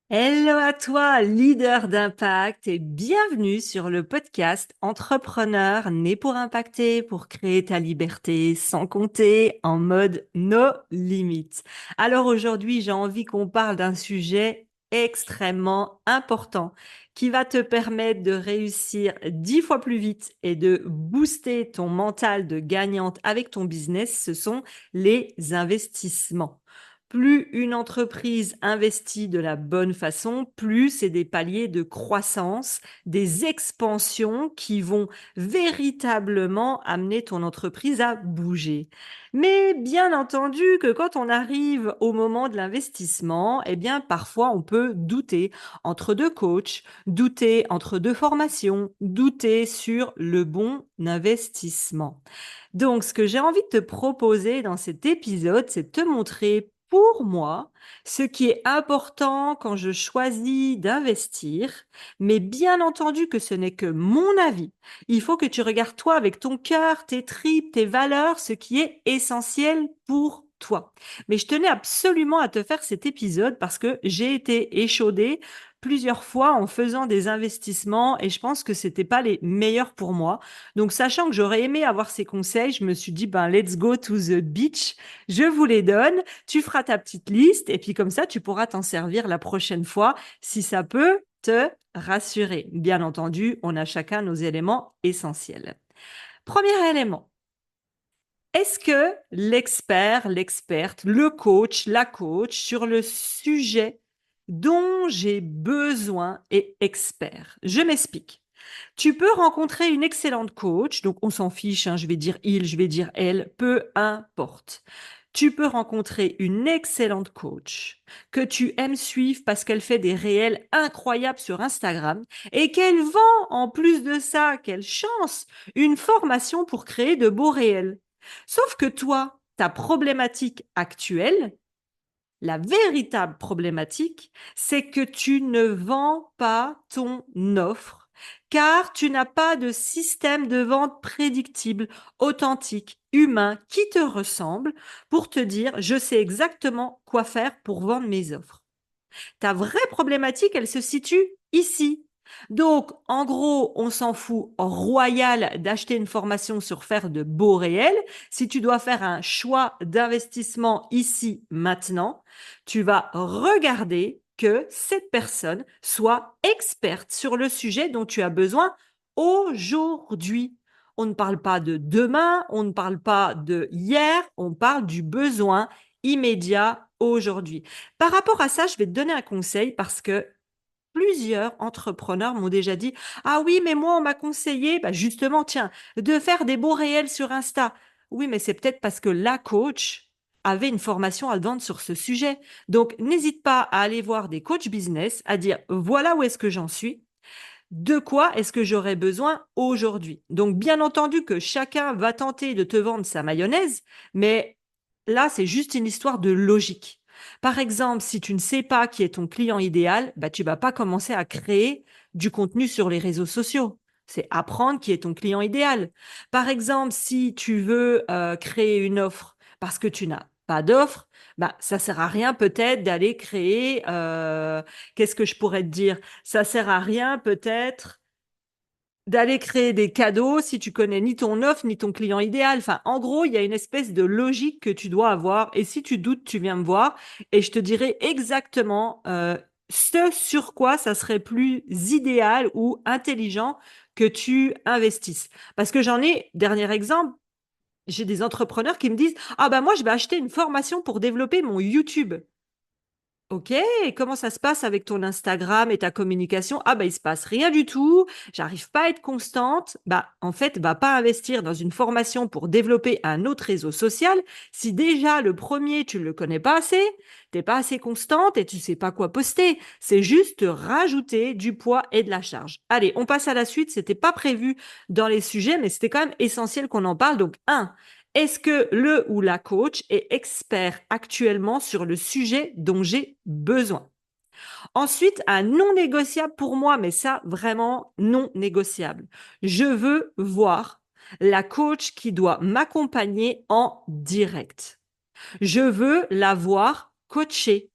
Hello à toi, leader d'impact, et bienvenue sur le podcast Entrepreneur né pour impacter, pour créer ta liberté sans compter, en mode no limites. Alors aujourd'hui, j'ai envie qu'on parle d'un sujet extrêmement important qui va te permettre de réussir 10 fois plus vite et de booster ton mental de gagnante avec ton business. Ce sont les investissements. Plus une entreprise investit de la bonne façon, plus c'est des paliers de croissance, des expansions qui vont véritablement amener ton entreprise à bouger. Mais bien entendu que quand on arrive au moment de l'investissement, eh bien parfois on peut douter entre deux coachs, douter entre deux formations, douter sur le bon investissement. Donc, ce que j'ai envie de te proposer dans cet épisode, c'est de te montrer pour moi ce qui est important quand je choisis d'investir, mais bien entendu que ce n'est que mon avis. Il faut que tu regardes toi avec ton cœur, tes tripes, tes valeurs, ce qui est essentiel pour toi. Mais je tenais absolument à te faire cet épisode parce que j'ai été échaudée plusieurs fois en faisant des investissements et je pense que c'était pas les meilleurs pour moi. Donc, sachant que j'aurais aimé avoir ces conseils, je me suis dit, ben, let's go to the beach. Je vous les donne. Tu feras ta petite liste et puis comme ça, tu pourras t'en servir la prochaine fois si ça peut te rassurer. Bien entendu, on a chacun nos éléments essentiels. Premier élément. Est-ce que l'expert, l'experte, le coach, la coach sur le sujet dont j'ai besoin est expert? Je m'explique. Tu peux rencontrer une excellente coach, donc on s'en fiche, hein, je vais dire il, je vais dire elle, peu importe. Tu peux rencontrer une excellente coach que tu aimes suivre parce qu'elle fait des réels incroyables sur Instagram et qu'elle vend en plus de ça, quelle chance, une formation pour créer de beaux réels. Sauf que toi, ta problématique actuelle, la véritable problématique, c'est que tu ne vends pas ton offre car tu n'as pas de système de vente prédictible, authentique, humain, qui te ressemble pour te dire, je sais exactement quoi faire pour vendre mes offres. Ta vraie problématique, elle se situe ici. Donc, en gros, on s'en fout royal d'acheter une formation sur faire de beaux réels. Si tu dois faire un choix d'investissement ici, maintenant, tu vas regarder que cette personne soit experte sur le sujet dont tu as besoin aujourd'hui. On ne parle pas de demain, on ne parle pas de hier, on parle du besoin immédiat aujourd'hui. Par rapport à ça, je vais te donner un conseil parce que plusieurs entrepreneurs m'ont déjà dit, ah oui, mais moi, on m'a conseillé, bah justement, tiens, de faire des beaux réels sur Insta. Oui, mais c'est peut-être parce que la coach avait une formation à vendre sur ce sujet. Donc, n'hésite pas à aller voir des coachs business, à dire, voilà où est-ce que j'en suis. De quoi est-ce que j'aurais besoin aujourd'hui? Donc, bien entendu que chacun va tenter de te vendre sa mayonnaise, mais là, c'est juste une histoire de logique. Par exemple, si tu ne sais pas qui est ton client idéal, bah, tu vas pas commencer à créer du contenu sur les réseaux sociaux. C'est apprendre qui est ton client idéal. Par exemple, si tu veux créer une offre parce que tu n'as pas d'offre, bah, ça sert à rien peut-être d'aller créer, qu'est-ce que je pourrais te dire? Ça sert à rien peut-être d'aller créer des cadeaux si tu connais ni ton offre ni ton client idéal. Enfin, en gros, il y a une espèce de logique que tu dois avoir. Et si tu doutes, tu viens me voir et je te dirai exactement ce sur quoi ça serait plus idéal ou intelligent que tu investisses. Parce que j'en ai, dernier exemple, j'ai des entrepreneurs qui me disent, ah ben moi, je vais acheter une formation pour développer mon YouTube. Ok, et comment ça se passe avec ton Instagram et ta communication? Ah bah il se passe rien du tout, j'arrive pas à être constante. Bah en fait, va pas investir dans une formation pour développer un autre réseau social si déjà le premier tu le connais pas assez, t'es pas assez constante et tu sais pas quoi poster. C'est juste rajouter du poids et de la charge. Allez, on passe à la suite. C'était pas prévu dans les sujets, mais c'était quand même essentiel qu'on en parle. Donc un, est-ce que le ou la coach est expert actuellement sur le sujet dont j'ai besoin? Ensuite, un non négociable pour moi, mais ça vraiment non négociable. Je veux voir la coach qui doit m'accompagner en direct. Je veux la voir coacher.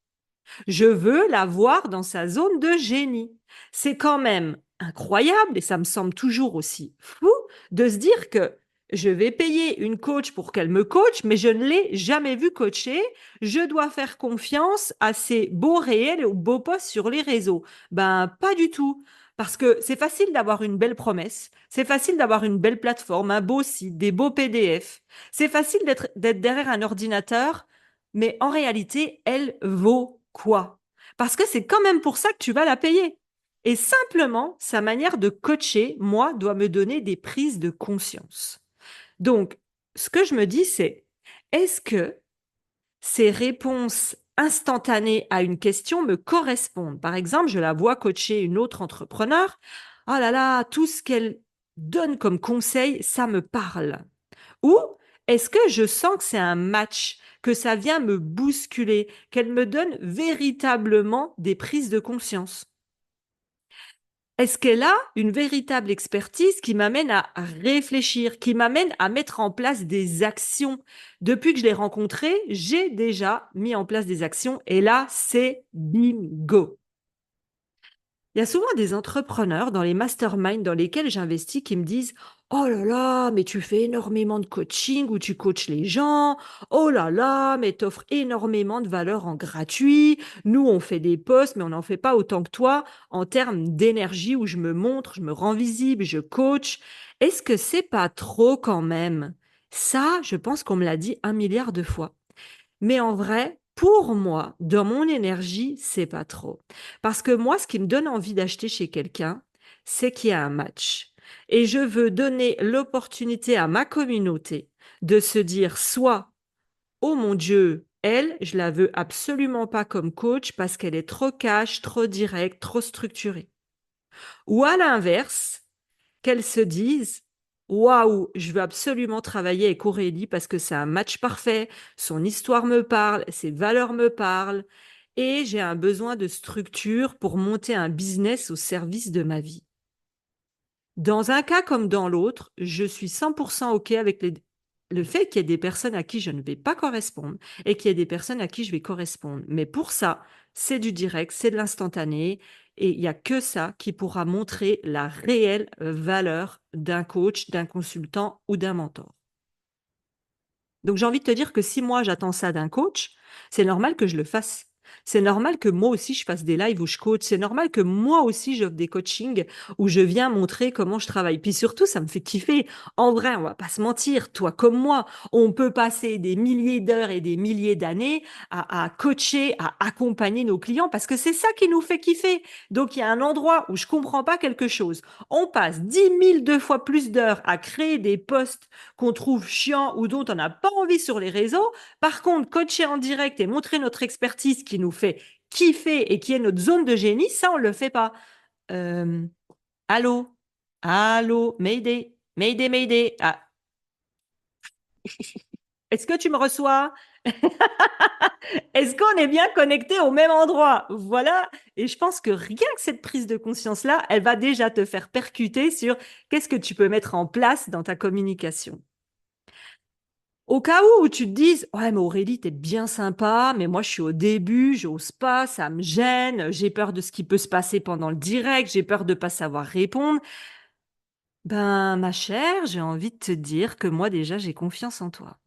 Je veux la voir dans sa zone de génie. C'est quand même incroyable et ça me semble toujours aussi fou de se dire que je vais payer une coach pour qu'elle me coach, mais je ne l'ai jamais vue coacher. Je dois faire confiance à ses beaux réels et aux beaux posts sur les réseaux. Ben, pas du tout. Parce que c'est facile d'avoir une belle promesse, c'est facile d'avoir une belle plateforme, un beau site, des beaux PDF. C'est facile d'être derrière un ordinateur, mais en réalité, elle vaut quoi? Parce que c'est quand même pour ça que tu vas la payer. Et simplement, sa manière de coacher, moi, doit me donner des prises de conscience. Donc, ce que je me dis, c'est, est-ce que ces réponses instantanées à une question me correspondent? Par exemple, je la vois coacher une autre entrepreneur. Oh là là, tout ce qu'elle donne comme conseil, ça me parle. Ou est-ce que je sens que c'est un match, que ça vient me bousculer, qu'elle me donne véritablement des prises de conscience? Est-ce qu'elle a une véritable expertise qui m'amène à réfléchir, qui m'amène à mettre en place des actions? Depuis que je l'ai rencontrée, j'ai déjà mis en place des actions et là, c'est bingo. Il y a souvent des entrepreneurs dans les masterminds dans lesquels j'investis qui me disent: «Oh là là, mais tu fais énormément de coaching où tu coaches les gens. Oh là là, mais tu offres énormément de valeur en gratuit. Nous, on fait des posts, mais on n'en fait pas autant que toi en termes d'énergie où je me montre, je me rends visible, je coach. Est-ce que c'est pas trop quand même?» Ça, je pense qu'on me l'a dit 1 milliard de fois. Mais en vrai, pour moi, dans mon énergie, c'est pas trop. Parce que moi, ce qui me donne envie d'acheter chez quelqu'un, c'est qu'il y a un match. Et je veux donner l'opportunité à ma communauté de se dire soit, oh mon Dieu, elle, je la veux absolument pas comme coach parce qu'elle est trop cash, trop directe, trop structurée. Ou à l'inverse, qu'elles se disent: «Waouh, je veux absolument travailler avec Aurélie parce que c'est un match parfait, son histoire me parle, ses valeurs me parlent et j'ai un besoin de structure pour monter un business au service de ma vie». Dans un cas comme dans l'autre, je suis 100% OK avec le fait qu'il y ait des personnes à qui je ne vais pas correspondre et qu'il y ait des personnes à qui je vais correspondre. Mais pour ça, c'est du direct, c'est de l'instantané et il n'y a que ça qui pourra montrer la réelle valeur d'un coach, d'un consultant ou d'un mentor. Donc j'ai envie de te dire que si moi j'attends ça d'un coach, c'est normal que je le fasse. C'est normal que moi aussi je fasse des lives où je coach. C'est normal que moi aussi j'offre des coachings où je viens montrer comment je travaille. Puis surtout, ça me fait kiffer. En vrai, on va pas se mentir, toi comme moi, on peut passer des milliers d'heures et des milliers d'années à coacher, à accompagner nos clients parce que c'est ça qui nous fait kiffer. Donc il y a un endroit où je comprends pas quelque chose. On passe 10 000 deux fois plus d'heures à créer des posts qu'on trouve chiant ou dont on n'a pas envie sur les réseaux. Par contre, coacher en direct et montrer notre expertise qui nous fait kiffer et qui est notre zone de génie, ça, on ne le fait pas. Euh, allô? Allô? Mayday? Mayday, Mayday? Ah, est-ce que tu me reçois? Est-ce qu'on est bien connecté au même endroit? Voilà. Et je pense que rien que cette prise de conscience-là, elle va déjà te faire percuter sur qu'est-ce que tu peux mettre en place dans ta communication. Au cas où tu te dises: «Ouais, mais Aurélie, t'es bien sympa, mais moi, je suis au début, j'ose pas, ça me gêne, j'ai peur de ce qui peut se passer pendant le direct, j'ai peur de pas savoir répondre». Ben, ma chère, j'ai envie de te dire que moi, déjà, j'ai confiance en toi.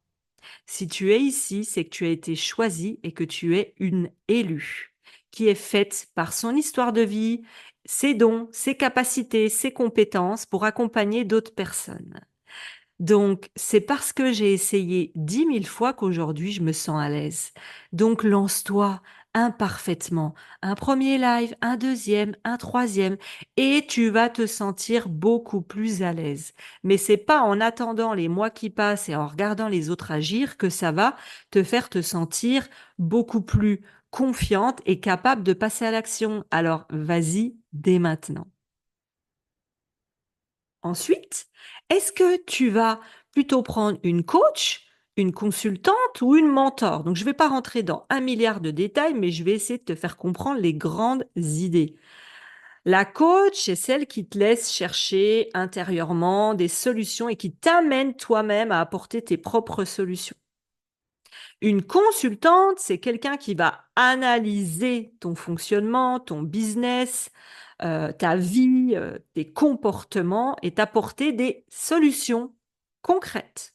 Si tu es ici, c'est que tu as été choisie et que tu es une élue qui est faite par son histoire de vie, ses dons, ses capacités, ses compétences pour accompagner d'autres personnes. Donc, c'est parce que j'ai essayé 10 000 fois qu'aujourd'hui je me sens à l'aise. Donc, lance-toi imparfaitement. Un premier live, un deuxième, un troisième, et tu vas te sentir beaucoup plus à l'aise. Mais c'est pas en attendant les mois qui passent et en regardant les autres agir que ça va te faire te sentir beaucoup plus confiante et capable de passer à l'action. Alors, vas-y dès maintenant. Ensuite, est-ce que tu vas plutôt prendre une coach, une consultante ou une mentor? Donc, je ne vais pas rentrer dans 1 milliard de détails, mais je vais essayer de te faire comprendre les grandes idées. La coach, c'est celle qui te laisse chercher intérieurement des solutions et qui t'amène toi-même à apporter tes propres solutions. Une consultante, c'est quelqu'un qui va analyser ton fonctionnement, ton business, ta vie, tes comportements et t'apporter des solutions concrètes.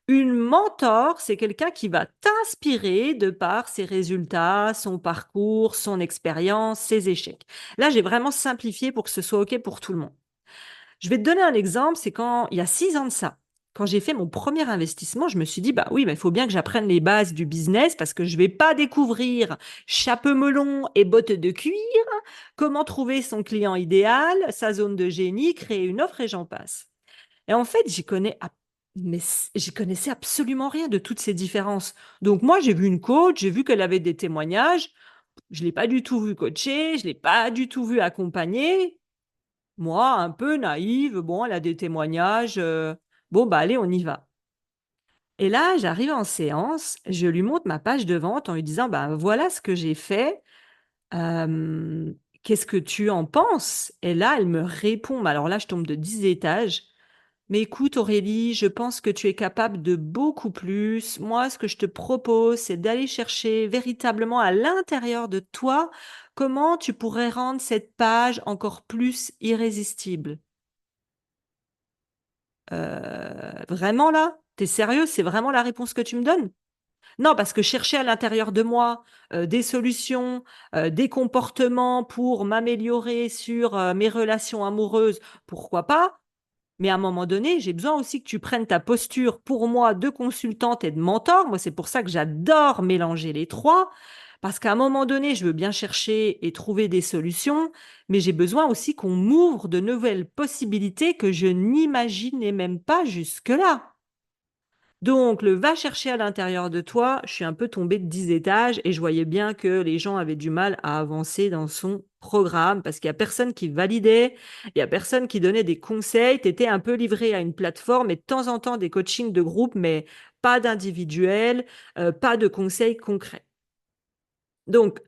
Une mentor, c'est quelqu'un qui va t'inspirer de par ses résultats, son parcours, son expérience, ses échecs. Là, j'ai vraiment simplifié pour que ce soit OK pour tout le monde. Je vais te donner un exemple, c'est quand il y a 6 ans de ça, quand j'ai fait mon premier investissement, je me suis dit: «Bah oui, mais il faut bien que j'apprenne les bases du business parce que je vais pas découvrir chapeau melon et bottes de cuir, comment trouver son client idéal, sa zone de génie, créer une offre et j'en passe». Et en fait, j'y connaissais absolument rien de toutes ces différences. Donc moi, j'ai vu une coach, j'ai vu qu'elle avait des témoignages, je l'ai pas du tout vue coacher, je l'ai pas du tout vue accompagner. Moi, un peu naïve, bon, elle a des témoignages, bon, bah, allez, on y va. Et là, j'arrive en séance, je lui montre ma page de vente en lui disant: «Bah, voilà ce que j'ai fait, qu'est-ce que tu en penses?» Et là, elle me répond, mais alors là, je tombe de 10 étages: «Mais écoute Aurélie, je pense que tu es capable de beaucoup plus. Moi, ce que je te propose, c'est d'aller chercher véritablement à l'intérieur de toi, comment tu pourrais rendre cette page encore plus irrésistible». Vraiment là? T'es sérieux? C'est vraiment la réponse que tu me donnes? Non, parce que chercher à l'intérieur de moi, des solutions, des comportements pour m'améliorer sur, mes relations amoureuses, pourquoi pas? Mais à un moment donné, j'ai besoin aussi que tu prennes ta posture pour moi de consultante et de mentor. Moi, c'est pour ça que j'adore mélanger les 3, parce qu'à un moment donné, je veux bien chercher et trouver des solutions, mais j'ai besoin aussi qu'on m'ouvre de nouvelles possibilités que je n'imaginais même pas jusque-là. Donc, le va chercher à l'intérieur de toi, je suis un peu tombée de 10 étages et je voyais bien que les gens avaient du mal à avancer dans son programme parce qu'il y a personne qui validait, il y a personne qui donnait des conseils. Tu étais un peu livré à une plateforme et de temps en temps des coachings de groupe, mais pas d'individuel, pas de conseils concrets. Donc,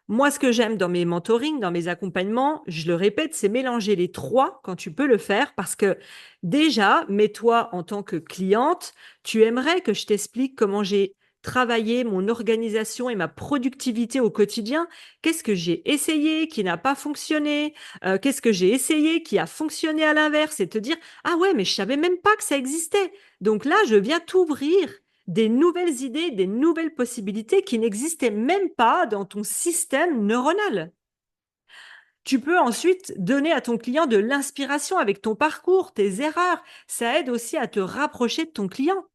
moi, ce que j'aime dans mes mentorings, dans mes accompagnements, je le répète, c'est mélanger les 3 quand tu peux le faire parce que déjà, mets-toi en tant que cliente, tu aimerais que je t'explique comment j'ai travaillé mon organisation et ma productivité au quotidien. Qu'est-ce que j'ai essayé qui n'a pas fonctionné? Qu'est-ce que j'ai essayé qui a fonctionné à l'inverse? Et te dire: «Ah ouais, mais je savais même pas que ça existait». Donc là, je viens t'ouvrir des nouvelles idées, des nouvelles possibilités qui n'existaient même pas dans ton système neuronal. Tu peux ensuite donner à ton client de l'inspiration avec ton parcours, tes erreurs. Ça aide aussi à te rapprocher de ton client.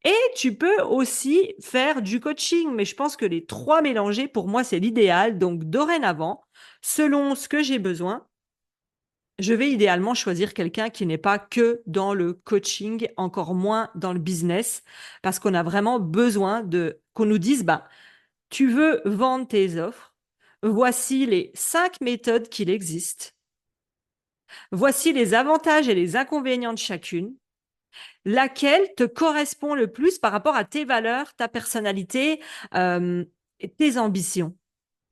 Et tu peux aussi faire du coaching, mais je pense que les 3 mélangés, pour moi, c'est l'idéal. Donc, dorénavant, selon ce que j'ai besoin, je vais idéalement choisir quelqu'un qui n'est pas que dans le coaching, encore moins dans le business, parce qu'on a vraiment besoin de qu'on nous dise, bah, tu veux vendre tes offres, voici les 5 méthodes qu'il existe, voici les avantages et les inconvénients de chacune, laquelle te correspond le plus par rapport à tes valeurs, ta personnalité, et tes ambitions.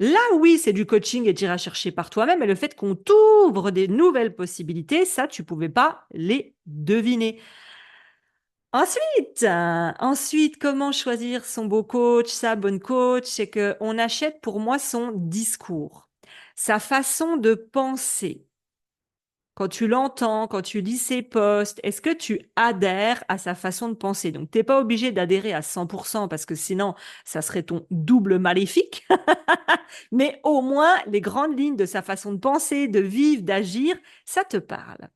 Là, oui, c'est du coaching et tu iras chercher par toi-même, mais le fait qu'on t'ouvre des nouvelles possibilités, ça, tu pouvais pas les deviner. Ensuite, comment choisir son beau coach, sa bonne coach? C'est qu'on achète pour moi son discours, sa façon de penser. Quand tu l'entends, quand tu lis ses posts, est-ce que tu adhères à sa façon de penser? Donc, tu n'es pas obligé d'adhérer à 100% parce que sinon, ça serait ton double maléfique. Mais au moins, les grandes lignes de sa façon de penser, de vivre, d'agir, ça te parle.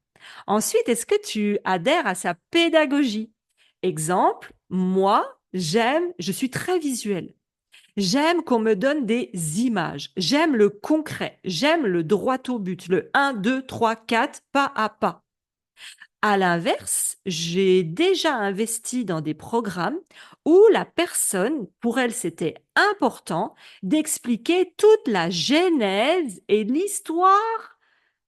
Ensuite, est-ce que tu adhères à sa pédagogie? Exemple, moi, je suis très visuelle. J'aime qu'on me donne des images. J'aime le concret. J'aime le droit au but, le 1, 2, 3, 4, pas à pas. À l'inverse, j'ai déjà investi dans des programmes où la personne, pour elle, c'était important d'expliquer toute la genèse et l'histoire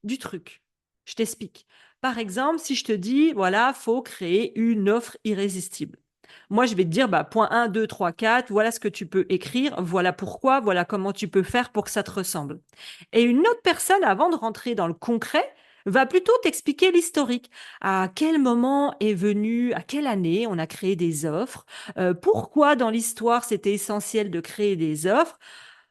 du truc. Je t'explique. Par exemple, si je te dis, voilà, faut créer une offre irrésistible. Moi, je vais te dire, bah, point 1, 2, 3, 4, voilà ce que tu peux écrire, voilà pourquoi, voilà comment tu peux faire pour que ça te ressemble. Et une autre personne, avant de rentrer dans le concret, va plutôt t'expliquer l'historique. À quel moment est venu, à quelle année on a créé des offres, pourquoi dans l'histoire c'était essentiel de créer des offres.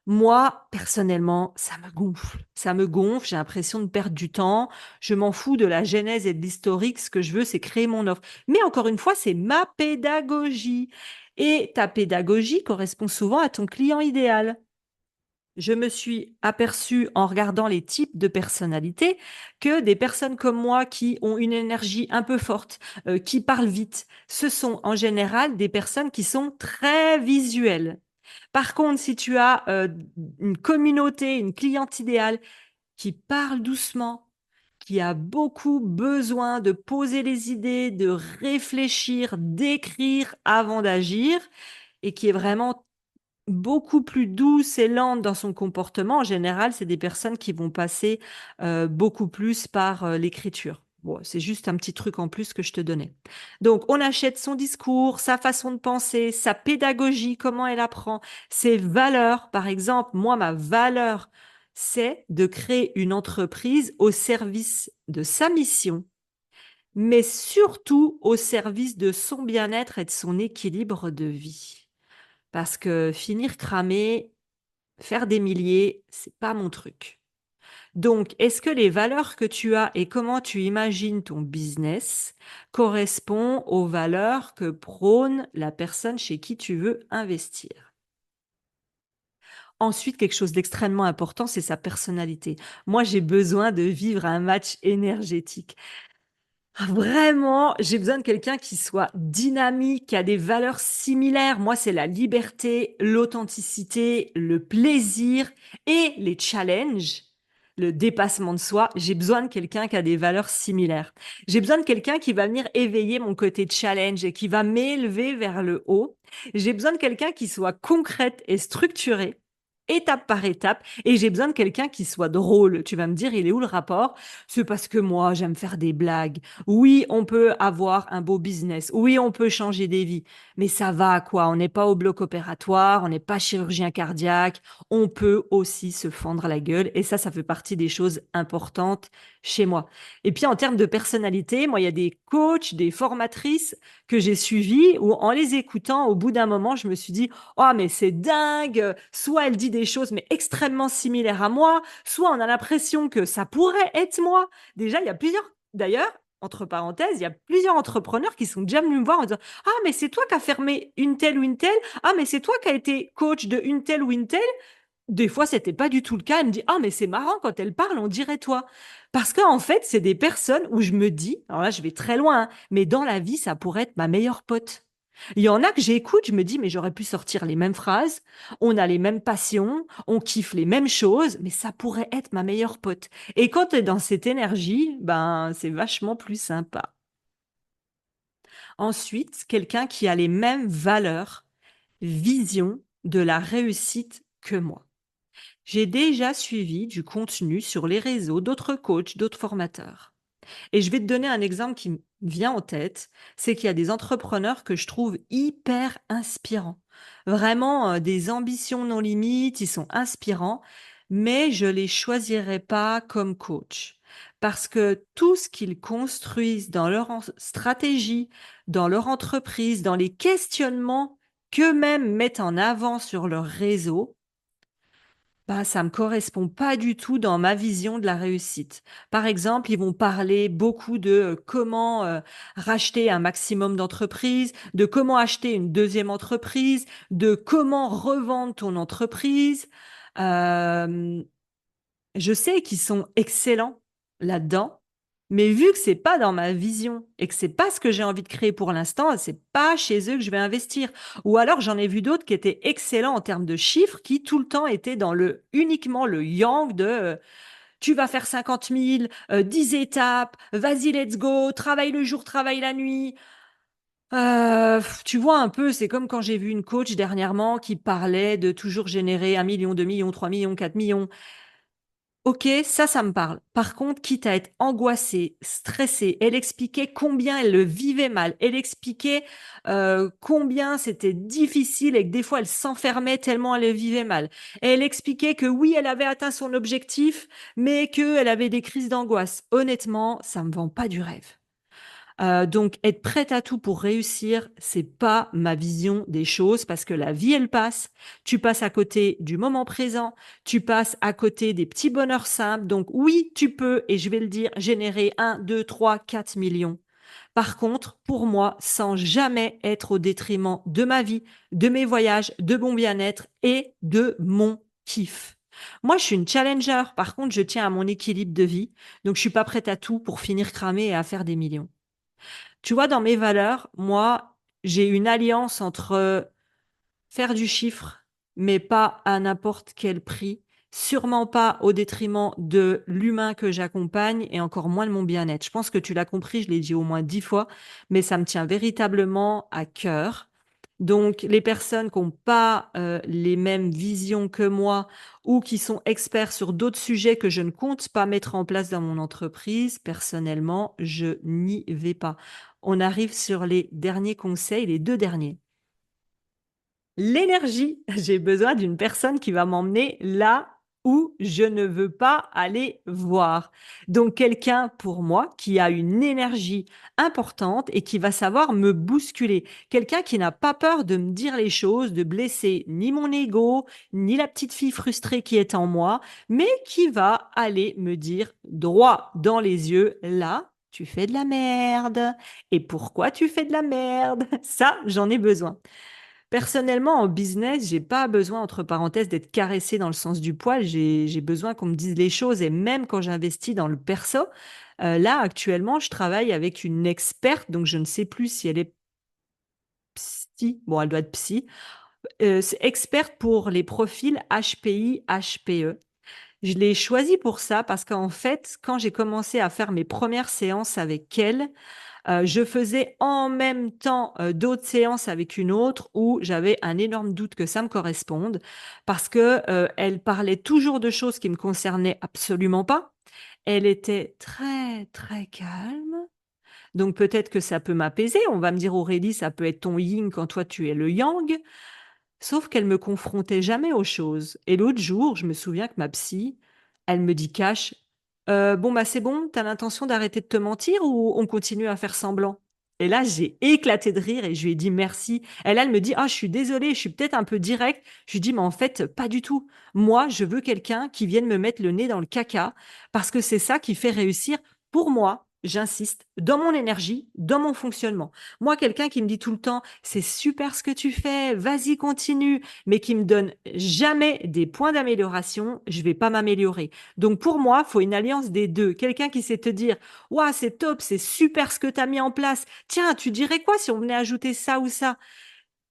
Moi, personnellement, ça me gonfle. Ça me gonfle, j'ai l'impression de perdre du temps. Je m'en fous de la genèse et de l'historique. Ce que je veux, c'est créer mon offre. Mais encore une fois, c'est ma pédagogie. Et ta pédagogie correspond souvent à ton client idéal. Je me suis aperçue en regardant les types de personnalités que des personnes comme moi qui ont une énergie un peu forte, qui parlent vite, ce sont en général des personnes qui sont très visuelles. Par contre, si tu as une communauté, une cliente idéale qui parle doucement, qui a beaucoup besoin de poser les idées, de réfléchir, d'écrire avant d'agir, et qui est vraiment beaucoup plus douce et lente dans son comportement, en général, c'est des personnes qui vont passer beaucoup plus par l'écriture. Bon, c'est juste un petit truc en plus que je te donnais. Donc, on achète son discours, sa façon de penser, sa pédagogie, comment elle apprend, ses valeurs. Par exemple, moi, ma valeur, c'est de créer une entreprise au service de sa mission, mais surtout au service de son bien-être et de son équilibre de vie. Parce que finir cramé, faire des milliers, c'est pas mon truc. Donc, est-ce que les valeurs que tu as et comment tu imagines ton business correspondent aux valeurs que prône la personne chez qui tu veux investir? Ensuite, quelque chose d'extrêmement important, c'est sa personnalité. Moi, j'ai besoin de vivre un match énergétique. Vraiment, j'ai besoin de quelqu'un qui soit dynamique, qui a des valeurs similaires. Moi, c'est la liberté, l'authenticité, le plaisir et les challenges, le dépassement de soi. J'ai besoin de quelqu'un qui a des valeurs similaires. J'ai besoin de quelqu'un qui va venir éveiller mon côté challenge et qui va m'élever vers le haut. J'ai besoin de quelqu'un qui soit concrète et structurée, étape par étape. Et j'ai besoin de quelqu'un qui soit drôle. Tu vas me dire, il est où le rapport? C'est parce que moi, j'aime faire des blagues. Oui, on peut avoir un beau business. Oui, on peut changer des vies. Mais ça va à quoi? On n'est pas au bloc opératoire, on n'est pas chirurgien cardiaque. On peut aussi se fendre la gueule. Et ça fait partie des choses importantes chez moi. Et puis, en termes de personnalité, moi, il y a des coachs, des formatrices que j'ai suivies où, en les écoutant, au bout d'un moment, je me suis dit, oh, mais c'est dingue! Soit elle dit des choses, mais extrêmement similaires à moi, soit on a l'impression que ça pourrait être moi. Déjà, il y a plusieurs, d'ailleurs, entre parenthèses, il y a plusieurs entrepreneurs qui sont déjà venus me voir en disant, ah, mais c'est toi qui as fermé une telle ou une telle. Ah, mais c'est toi qui as été coach de une telle ou une telle. Des fois, c'était pas du tout le cas. Elle me dit, ah, mais c'est marrant quand elle parle, on dirait toi. Parce qu'en fait, c'est des personnes où je me dis, alors là, je vais très loin, hein, mais dans la vie, ça pourrait être ma meilleure pote. Il y en a que j'écoute, je me dis, mais j'aurais pu sortir les mêmes phrases, on a les mêmes passions, on kiffe les mêmes choses, mais ça pourrait être ma meilleure pote. Et quand tu es dans cette énergie, ben, c'est vachement plus sympa. Ensuite, quelqu'un qui a les mêmes valeurs, vision de la réussite que moi. J'ai déjà suivi du contenu sur les réseaux d'autres coachs, d'autres formateurs. Et je vais te donner un exemple qui me vient en tête, c'est qu'il y a des entrepreneurs que je trouve hyper inspirants. Vraiment des ambitions non limites, ils sont inspirants, mais je les choisirai pas comme coach. Parce que tout ce qu'ils construisent dans leur stratégie, dans leur entreprise, dans les questionnements qu'eux-mêmes mettent en avant sur leur réseau, bah, ça me correspond pas du tout dans ma vision de la réussite. Par exemple, ils vont parler beaucoup de comment racheter un maximum d'entreprises, de comment acheter une deuxième entreprise, de comment revendre ton entreprise. Euh, je sais qu'ils sont excellents là-dedans, mais vu que c'est pas dans ma vision et que c'est pas ce que j'ai envie de créer pour l'instant, c'est pas chez eux que je vais investir. Ou alors j'en ai vu d'autres qui étaient excellents en termes de chiffres, qui tout le temps étaient dans le uniquement le yang de tu vas faire 50 000, 10 étapes, vas-y, let's go, travaille le jour, travaille la nuit. Tu vois un peu, c'est comme quand j'ai vu une coach dernièrement qui parlait de toujours générer 1 million, 2 millions, 3 millions, 4 millions. Ok, ça me parle. Par contre, quitte à être angoissée, stressée, elle expliquait combien elle le vivait mal. Elle expliquait combien c'était difficile et que des fois elle s'enfermait tellement elle le vivait mal. Et elle expliquait que oui, elle avait atteint son objectif, mais qu'elle avait des crises d'angoisse. Honnêtement, ça me vend pas du rêve. Donc, être prête à tout pour réussir, c'est pas ma vision des choses parce que la vie, elle passe. Tu passes à côté du moment présent. Tu passes à côté des petits bonheurs simples. Donc, oui, tu peux, et je vais le dire, générer 1, 2, 3, 4 millions. Par contre, pour moi, sans jamais être au détriment de ma vie, de mes voyages, de mon bien-être et de mon kiff. Moi, je suis une challenger. Par contre, je tiens à mon équilibre de vie. Donc, je suis pas prête à tout pour finir cramée et à faire des millions. Tu vois, dans mes valeurs, moi, j'ai une alliance entre faire du chiffre, mais pas à n'importe quel prix, sûrement pas au détriment de l'humain que j'accompagne et encore moins de mon bien-être. Je pense que tu l'as compris, je l'ai dit au moins 10 fois, mais ça me tient véritablement à cœur. Donc, les personnes qui n'ont pas les mêmes visions que moi ou qui sont experts sur d'autres sujets que je ne compte pas mettre en place dans mon entreprise, personnellement, je n'y vais pas. On arrive sur les derniers conseils, les deux derniers. L'énergie, j'ai besoin d'une personne qui va m'emmener là où je ne veux pas aller voir. Donc quelqu'un pour moi qui a une énergie importante et qui va savoir me bousculer. Quelqu'un qui n'a pas peur de me dire les choses, de blesser ni mon ego, ni la petite fille frustrée qui est en moi, mais qui va aller me dire droit dans les yeux, là, tu fais de la merde. Et pourquoi tu fais de la merde? Ça, j'en ai besoin. Personnellement, en business, j'ai pas besoin, entre parenthèses, d'être caressée dans le sens du poil. J'ai besoin qu'on me dise les choses. Et même quand j'investis dans le perso, là, actuellement, je travaille avec une experte. Donc, je ne sais plus si elle est psy. Bon, elle doit être psy. C'est experte pour les profils HPI, HPE. Je l'ai choisie pour ça parce qu'en fait, quand j'ai commencé à faire mes premières séances avec elle, je faisais en même temps d'autres séances avec une autre où j'avais un énorme doute que ça me corresponde parce que elle parlait toujours de choses qui me concernaient absolument pas. Elle était très très calme. Donc peut-être que ça peut m'apaiser. On va me dire Aurélie, ça peut être ton yin quand toi tu es le yang. Sauf qu'elle me confrontait jamais aux choses. Et l'autre jour, je me souviens que ma psy, elle me dit cash, bon bah c'est bon, t'as l'intention d'arrêter de te mentir ou on continue à faire semblant? Et là, j'ai éclaté de rire et je lui ai dit merci. Elle me dit, ah, je suis désolée, je suis peut-être un peu directe. Je lui dis, mais en fait, pas du tout. Moi, je veux quelqu'un qui vienne me mettre le nez dans le caca parce que c'est ça qui fait réussir pour moi. J'insiste, dans mon énergie, dans mon fonctionnement. Moi, quelqu'un qui me dit tout le temps, c'est super ce que tu fais, vas-y, continue, mais qui me donne jamais des points d'amélioration, je vais pas m'améliorer. Donc pour moi, il faut une alliance des deux. Quelqu'un qui sait te dire, waouh, c'est top, c'est super ce que tu as mis en place. Tiens, tu dirais quoi si on venait ajouter ça ou ça?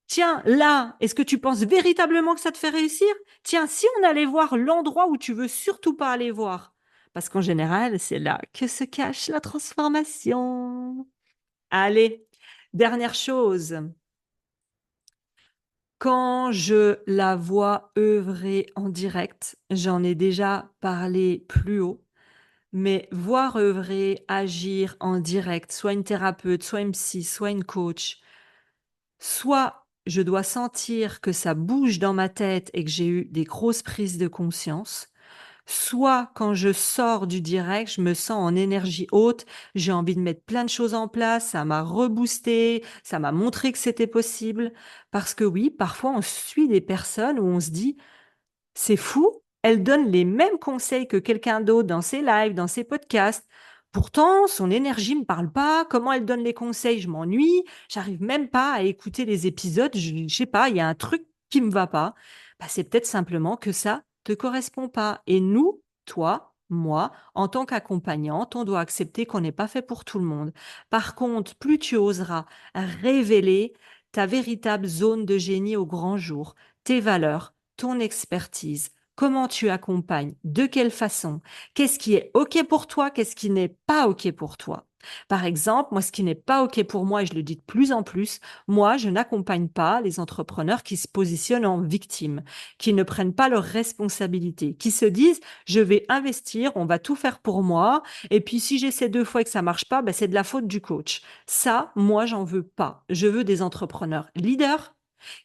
Tiens, là, est-ce que tu penses véritablement que ça te fait réussir? Tiens, si on allait voir l'endroit où tu veux surtout pas aller voir. Parce qu'en général, c'est là que se cache la transformation. Allez, dernière chose. Quand je la vois œuvrer en direct, j'en ai déjà parlé plus haut, mais voir œuvrer, agir en direct, soit une thérapeute, soit une psy, soit une coach, soit je dois sentir que ça bouge dans ma tête et que j'ai eu des grosses prises de conscience, soit quand je sors du direct, je me sens en énergie haute, j'ai envie de mettre plein de choses en place, ça m'a reboosté, ça m'a montré que c'était possible. Parce que oui, parfois on suit des personnes où on se dit, c'est fou, elle donne les mêmes conseils que quelqu'un d'autre dans ses lives, dans ses podcasts. Pourtant, son énergie me parle pas. Comment elle donne les conseils? Je m'ennuie. J'arrive même pas à écouter les épisodes. Je sais pas, il y a un truc qui me va pas. Bah, c'est peut-être simplement que ça te correspond pas. Et nous, toi, moi, en tant qu'accompagnante, on doit accepter qu'on n'est pas fait pour tout le monde. Par contre, plus tu oseras révéler ta véritable zone de génie au grand jour, tes valeurs, ton expertise, comment tu accompagnes, de quelle façon, qu'est-ce qui est OK pour toi, qu'est-ce qui n'est pas OK pour toi. Par exemple, moi, ce qui n'est pas OK pour moi, et je le dis de plus en plus, moi, je n'accompagne pas les entrepreneurs qui se positionnent en victime, qui ne prennent pas leurs responsabilités, qui se disent, je vais investir, on va tout faire pour moi, et puis si j'essaie 2 fois et que ça marche pas, ben, c'est de la faute du coach. Ça, moi, j'en veux pas. Je veux des entrepreneurs leaders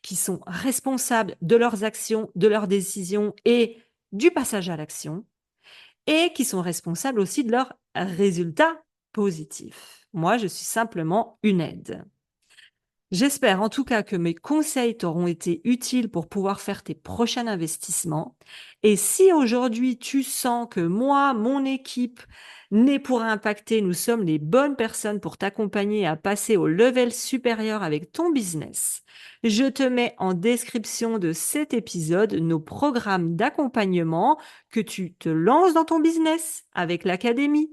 qui sont responsables de leurs actions, de leurs décisions et du passage à l'action, et qui sont responsables aussi de leurs résultats positifs. Moi, je suis simplement une aide. J'espère en tout cas que mes conseils t'auront été utiles pour pouvoir faire tes prochains investissements. Et si aujourd'hui tu sens que moi, mon équipe, Née pour impacter, nous sommes les bonnes personnes pour t'accompagner à passer au level supérieur avec ton business, je te mets en description de cet épisode nos programmes d'accompagnement, que tu te lances dans ton business avec l'académie,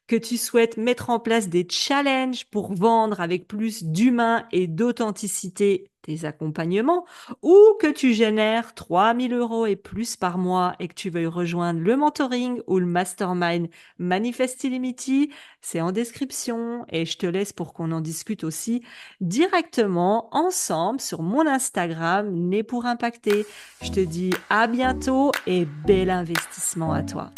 que tu souhaites mettre en place des challenges pour vendre avec plus d'humain et d'authenticité tes accompagnements, ou que tu génères 3 000 € et plus par mois et que tu veuilles rejoindre le mentoring ou le mastermind Manifest Illimity, c'est en description et je te laisse pour qu'on en discute aussi directement ensemble sur mon Instagram Né pour impacter. Je te dis à bientôt et bel investissement à toi.